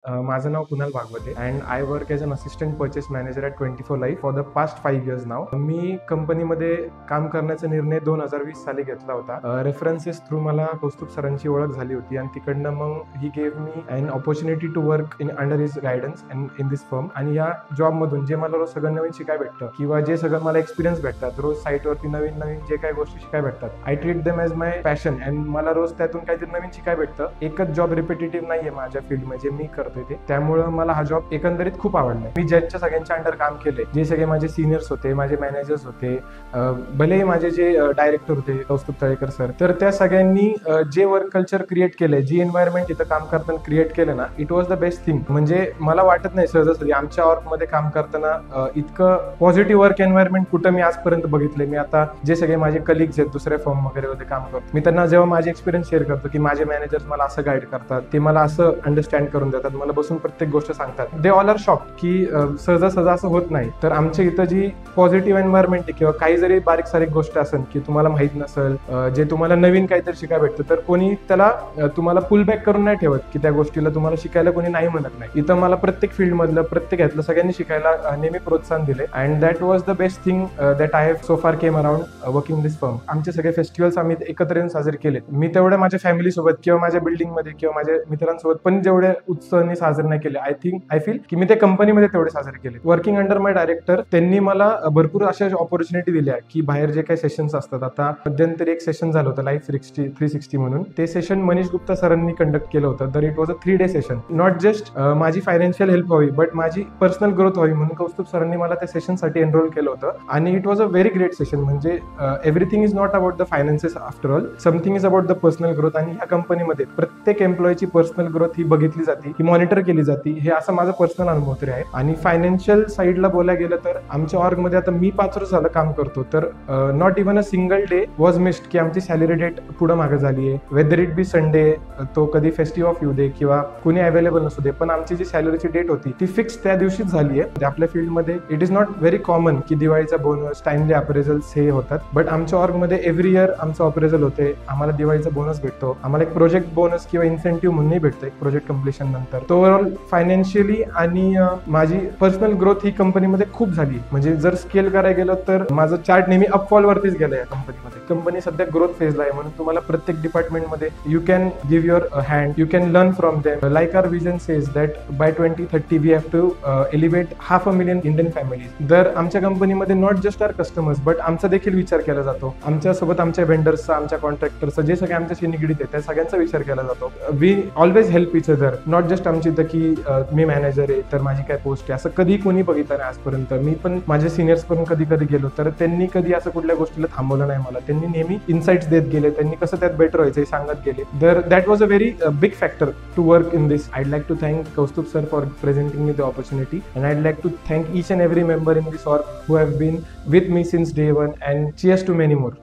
माझं नाव Kunal Bhagwate and I work as an assistant purchase manager at 24 life for the past 5 years नाव. मी कंपनीमध्ये काम करण्याचा निर्णय 2020 साली घेतला होता. रेफरन्सेस थ्रू मला कौस्तुभ सरांची ओळख झाली होती आणि तिकडनं मग he gave me an opportunity to work in under his guidance and in this firm. आणि या जॉबमधून जे मला रोज सगळं नवीन शिकायला भेटतं किंवा जे सगळं मला एक्सपिरियन्स भेटतात, रोज साईटवरती नवीन नवीन जे काही गोष्टी शिकायला भेटतात, I treat them as my passion and मला रोज त्यातून काहीतरी नवीन शिकायला भेटतं. एकच जॉब रिपिटेटिव्ह नाहीये माझ्या फील्डमध्ये जे मी करतोय ते, त्यामुळे मला हा जॉब एकंदरीत खूप आवडला. मी ज्यांच्या सगळ्यांच्या अंडर काम केले, जे सगळे माझे सिनियर्स होते, माझे मॅनेजर्स होते, भलेही माझे जे डायरेक्टर होते कौस्तुभ तळेकर सर, तर त्या सगळ्यांनी जे वर्क कल्चर क्रिएट केलंय, जी एन्व्हायरमेंट इथं काम करताना क्रिएट केलं ना, it was the best thing. म्हणजे मला वाटत नाही सहजासहजी आमच्या वर्कमध्ये काम करताना इतकं पॉझिटिव्ह वर्क एन्व्हायरमेंट कुठं मी आजपर्यंत बघितले. मी आता जे सगळे माझे कलिग्स आहेत दुसऱ्या फर्म वगैरे मध्ये काम करतो, मी त्यांना जेव्हा माझे एक्सपिरियन्स शेअर करतो की माझे मॅनेजर्स मला असं गाईड करतात, ते मला असं अंडरस्टँड करून देतात, मला बसून प्रत्येक गोष्ट सांगतात, दे ऑल आर शॉक की सहजासहजा असं होत नाही. तर आमच्या इथं जी पॉझिटिव्ह एन्व्हायरमेंट आहे किंवा काही जरी बारीक सारीक गोष्ट असेल की तुम्हाला माहित नसेल, जे तुम्हाला नवीन काहीतरी शिकायला भेटतं, तर कोणी त्याला तुम्हाला पुल बॅक करून नाही ठेवत की त्या गोष्टीला तुम्हाला शिकायला कोणी नाही म्हणत नाही. इथं मला प्रत्येक फील्ड मधलं प्रत्येक ह्यातलं सगळ्यांनी शिकायला नेहमी प्रोत्साहन दिले and that was the best thing that I have so फार केम अराउंड वर्किंग दिस फर्म. आमचे सगळे फेस्टिवल्स आम्ही एकत्र येऊन साजरे केले. मी तेवढे माझ्या फॅमिली सोबत किंवा माझ्या बिल्डिंग मध्ये किंवा माझ्या मित्रांसोबत पण जेवढे उत्साहाने साजरे नाही केले, आय फील की मी ते कंपनीमध्ये तेवढे साजरे केले. वर्किंग अंडर माय डायरेक्टर, त्यांनी मला भरपूर अशा ऑपॉर्च्युनिटी दिल्या की बाहेर जे काही सेशन्स असतात, आता मध्यंतरी एक सेशन झालं होतं लाईफ 360 म्हणून, ते सेशन मनीष गुप्ता सरांनी कंडक्ट केलं होतं. तर it was a 3 day session. Not just माझी फायनान्शियल हेल्प व्हावी बट माझी पर्सनल ग्रोथ व्हावी म्हणून कौस्तुभ सरांनी मला त्या सेशनसाठी एनरोल केलं होतं आणि it was a very great session. म्हणजे everything is not about the finances after all, something is about the personal growth. आणि ह्या कंपनीमध्ये प्रत्येक एम्प्लॉईची पर्सनल ग्रोथ ही बघितली जाते, ही मॉनिटर केली जाते. हे असं माझं पर्सनल अनुभव तरी आहे. आणि फायनान्शियल साईडला बोलायला गेलं तर आमच्या ऑर्गमध्ये आता मी 5 वर्ष झालं काम करतो, तर not even a single day was missed की आमची सॅलरी डेट पुढे मागे झाली आहे. वेदर इट बी संडे, तो कधी फेस्टिव्ह ऑफ येऊ दे किंवा कुणी अवेलेबल नसू दे, पण आमची जी सॅलरीची डेट होती ती फिक्स त्या दिवशीच झाली आहे. आपल्या फील्डमध्ये it is not very common की दिवाळीचा बोनस, टाइमली अप्रेझल्स हे होतात, बट आमच्या ऑर्गमध्ये एव्हरी इयर आमचं अप्रेझल होते, आम्हाला दिवाळीचा बोनस भेटतो, आम्हाला एक प्रोजेक्ट बोनस किंवा इन्सेंटिव्ह म्हणूनही भेटतो एक प्रोजेक्ट कम्प्लिशन नंतर. तो ओव्हरऑल फायनान्शियली आणि माझी पर्सनल ग्रोथ ही कंपनीमध्ये खूप झाली. म्हणजे जर स्केल करायला गेलं तर माझं चार्ट नेहमी अपफॉल वरतीच गेलं या कंपनीमध्ये. कंपनी सध्या ग्रोथ फेजला आहे म्हणून तुम्हाला प्रत्येक डिपार्टमेंटमध्ये you can give your hand, you can learn from them. Like our vision says that by 2030 we have to elevate 500,000 Indian families. तर आमच्या कंपनीमध्ये not just our customers but आमचा देखील विचार केला जातो. आमच्यासोबत आमच्या वेंडर्सचा, आमच्या कॉन्ट्रॅक्टरचा, जे सगळे आमच्याशी निगडीत आहे त्या सगळ्यांचा विचार केला जातो. We always help each other. Not just आमची इथं की मी मॅनेजर आहे तर माझी काय पोस्ट आहे असं कधी कोणी बघितलं नाही आजपर्यंत. मी पण माझ्या सिनियर्स पण कधी कधी गेलो तर त्यांनी कधी असं कुठल्या गोष्टीला थांबवलं नाही मला. त्यांनी नेहमी इन्साइट्स देत गेले, त्यांनी कसं त्यात बेटर व्हायचं हे सांगत गेले. तर that was a very big factor to work in this. I'd like to thank Kaustubh sir for presenting me the opportunity and I'd like to thank each and every member in this org who have been with me since day one, and cheers to many more.